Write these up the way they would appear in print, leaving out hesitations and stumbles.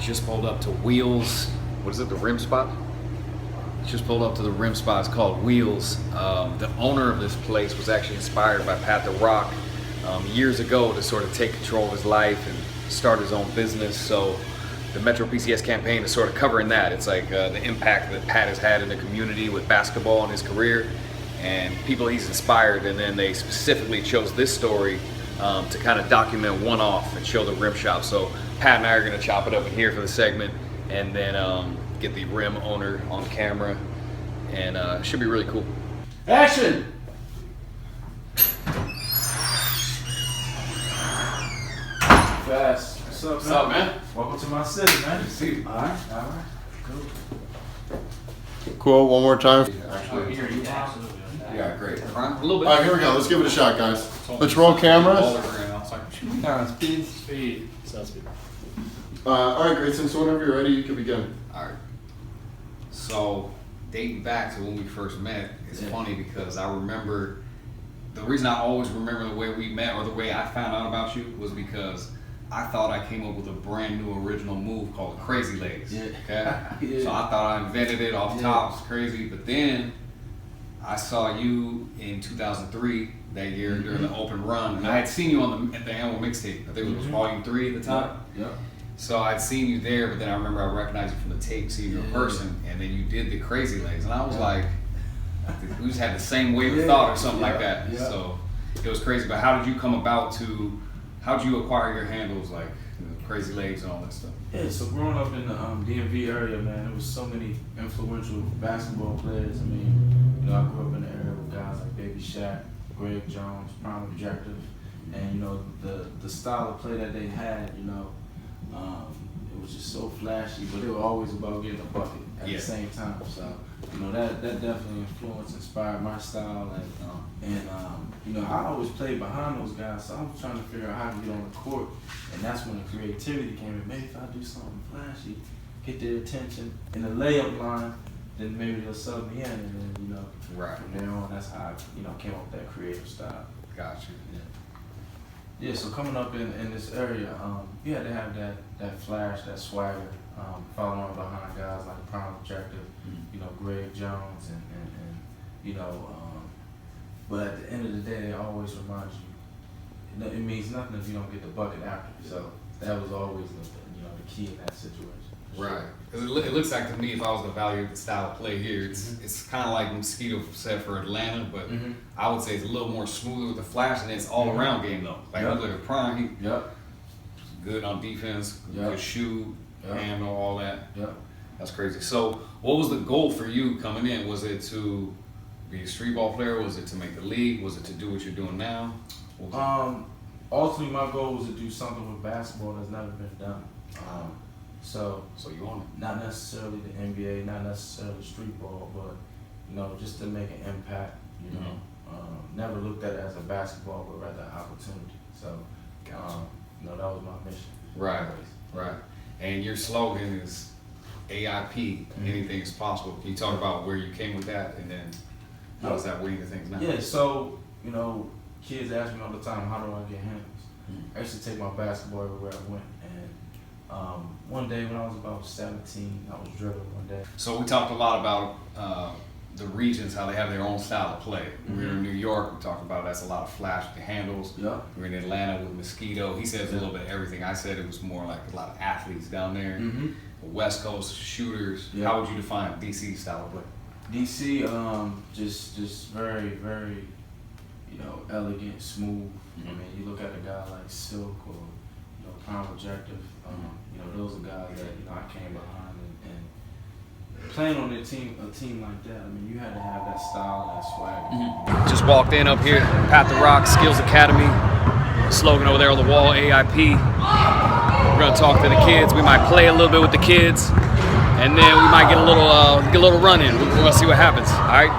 just pulled up to Wheels. What is it, the rim spot? Just pulled up to the rim spot. It's called Wheels. The owner of this place was actually inspired by Pat the Rock years ago to sort of take control of his life and start his own business. So the Metro PCS campaign is sort of covering that. It's like the impact that Pat has had in the community with basketball in his career and people he's inspired. And then they specifically chose this story to kind of document one-off and show the rim shop. So Pat and I are going to chop it up in here for the segment and then get the rim owner on camera, and it should be really cool. Action! Fast. What's up, man? Welcome to my city, man. Good to see you. All right. Cool, one more time. Yeah, great. A little bit. All right, here we go. Let's give it a shot, guys. Let's roll cameras. Speed. Sounds good. All right, Grayson, so whenever you're ready, you can begin. All right. So, dating back to when we first met, it's funny because I remember, the reason I always remember the way we met or the way I found out about you was because I thought I came up with a brand new original move called the Crazy Legs. Yeah. Okay? So I thought I invented it off top. It's crazy. But then I saw you in 2003 that year during the open run. And I had seen you at the annual mixtape. I think it was volume 3 at the time. Yep. So I'd seen you there, but then I remember I recognized you from the tape, seeing you in person, and then you did the Crazy Legs, and I was like, we just had the same wave of thought or something like that. Yeah. So it was crazy. But how did you come about how did you acquire your handles, like Crazy Legs and all that stuff? Yeah, so growing up in the DMV area, man, there was so many influential basketball players. I mean, I grew up in the area with guys like Baby Shaq, Greg Jones, Prime Objective, and the style of play that they had, it was just so flashy, but they were always about getting a bucket at the same time. So, that definitely inspired my style, and I always played behind those guys, so I was trying to figure out how to get on the court, and that's when the creativity came in. Maybe if I do something flashy, get their attention in the layup line, then maybe they'll sub me in, and then from there on, that's how I came up with that creative style. Gotcha. Yeah, so coming up in this area, you had to have that flash, that swagger, following behind guys like Prime Objective, Greg Jones, and but at the end of the day, it always reminds you, it means nothing if you don't get the bucket after. So that was always the key in that situation. Right. Because it looks like to me, if I was to evaluate the style of play here, it's kind of like Mosquito said for Atlanta, but I would say it's a little more smoother with the flash, and it's all around game though. Like look at Prime, he good on defense, good shoot, handle, all that. That's crazy. So what was the goal for you coming in? Was it to be a street ball player? Was it to make the league? Was it to do what you're doing now? Ultimately, my goal was to do something with basketball that's never been done. So you on it? Not necessarily the NBA, not necessarily street ball, but just to make an impact. Never looked at it as a basketball, but rather an opportunity. So, that was my mission. Right. And your slogan is AIP. Anything is possible. Can you talk about where you came with that, and then how does that weigh into things now? Yeah. So kids ask me all the time, how do I get handles? I used to take my basketball everywhere I went, and one day when I was about 17, I was dribbling one day. So we talked a lot about the regions, how they have their own style of play. We were in New York, we talked about that's a lot of flash with the handles. We're in Atlanta with Mosquito. He says a little bit of everything. I said it was more like a lot of athletes down there. The West Coast shooters. How would you define DC style of play? DC, just very, very, elegant, smooth. I mean, you look at a guy like Silk or Prime Objective. Those are guys that I came behind, and playing on a team like that. I mean, you had to have that style, that swag. Just walked in up here, Pat the Rock Skills Academy. Slogan over there on the wall, AIP. We're gonna talk to the kids. We might play a little bit with the kids, and then we might get a little run in. We're gonna see what happens. All right.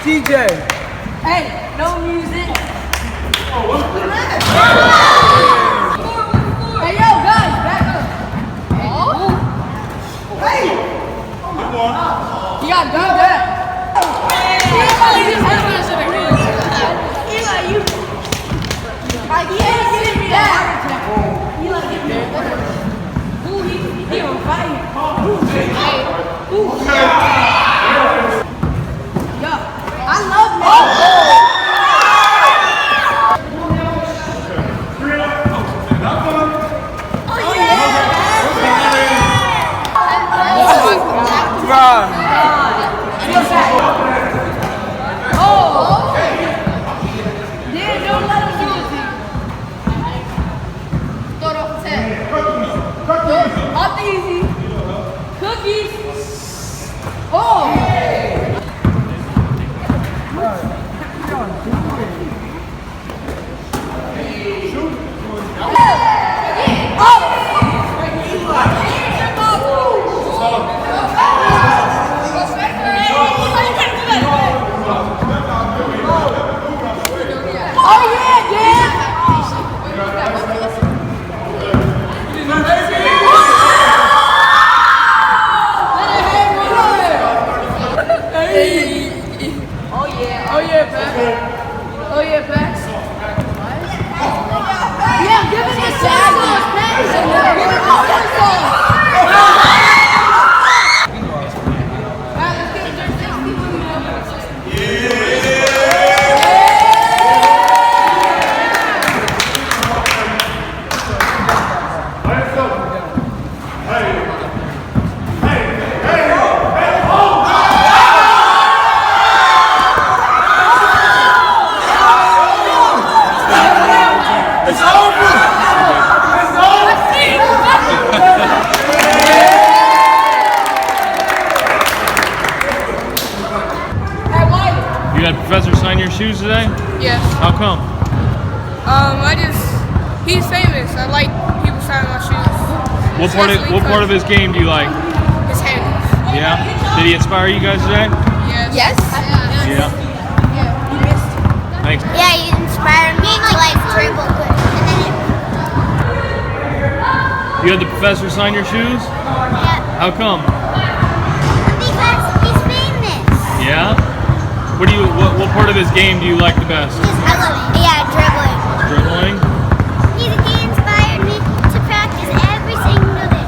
DJ. Hey, no music. Hey, yo, guys, back up. Hey. You got done that. Like, he ain't giving me that. He like, ooh, he on fire. Yo, I love him. You had Professor sign your shoes today? Yes. How come? He's famous. I like people signing my shoes. What part of his game do you like? His handles. Yeah? Did he inspire you guys today? Yes. Yeah. Thanks. Yeah, you inspired me to like dribble good. And then You had the professor sign your shoes? yeah, How come? because he's famous. Yeah? What part of his game do you like the best? I love it. Yeah, dribbling. Dribbling? He inspired me to practice every single day.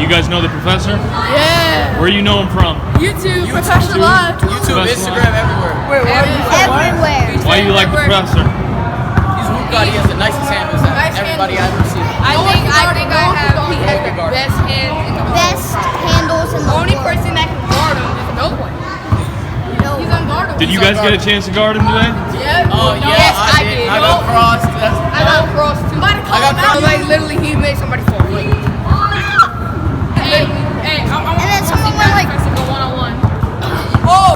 You guys know the professor? Yeah. Where you know him from? YouTube, Professor Live. YouTube, Instagram, everywhere. Wait, Everywhere. Why do you like the professor? He's Hoop God. He has the nicest handles that everybody I've ever seen. I think he has the best hands in the world. Best handles in the The only world. person that can guard him is no one. He's unguardable. Did you guys get a chance to guard him today? Yeah. Oh yeah, Yes, I did. I got crossed. I got crossed too. I got crossed. Like literally, he made somebody fall. Hey, And then someone went like, go one on one. Oh.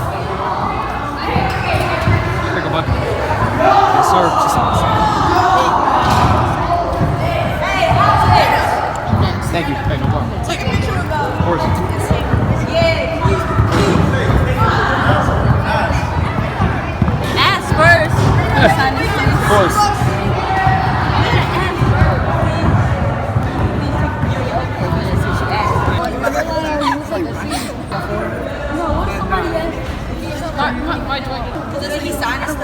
Take a bucket. Yes, sir. Thank you. Hey, no problem. Take a picture of that. Of course. Ask first. Of course. My joint. Does he sign us?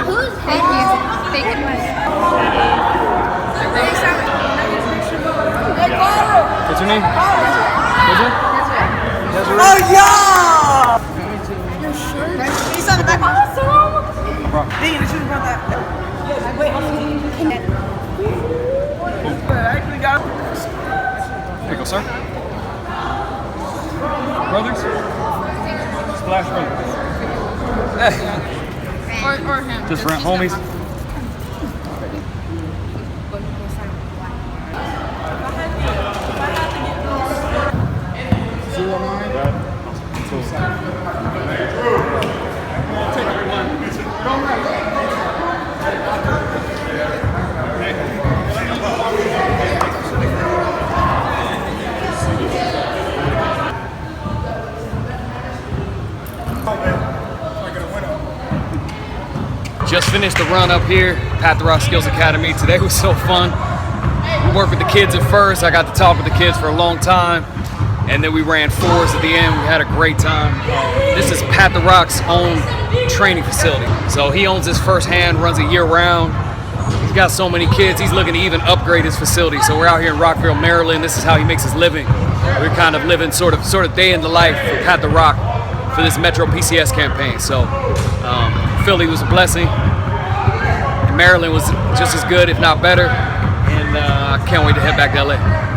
whose head is taking my What's your name? Desiree? Desiree? Oh yeah. He's on the back. Awesome. Dang, you should have brought that. I actually got. There you go, sir. Brothers? Splash Brothers. Or him. Just for homies. Just finished the run up here, Pat the Rock Skills Academy. Today was so fun. We worked with the kids at first. I got to talk with the kids for a long time. And then we ran 4s at the end. We had a great time. This is Pat the Rock's own training facility. So he owns this firsthand, runs it year round. He's got so many kids, he's looking to even upgrade his facility. So we're out here in Rockville, Maryland. This is how he makes his living. We're kind of living sort of day in the life for Pat the Rock for this Metro PCS campaign. So Philly was a blessing. And Maryland was just as good, if not better. And I can't wait to head back to LA.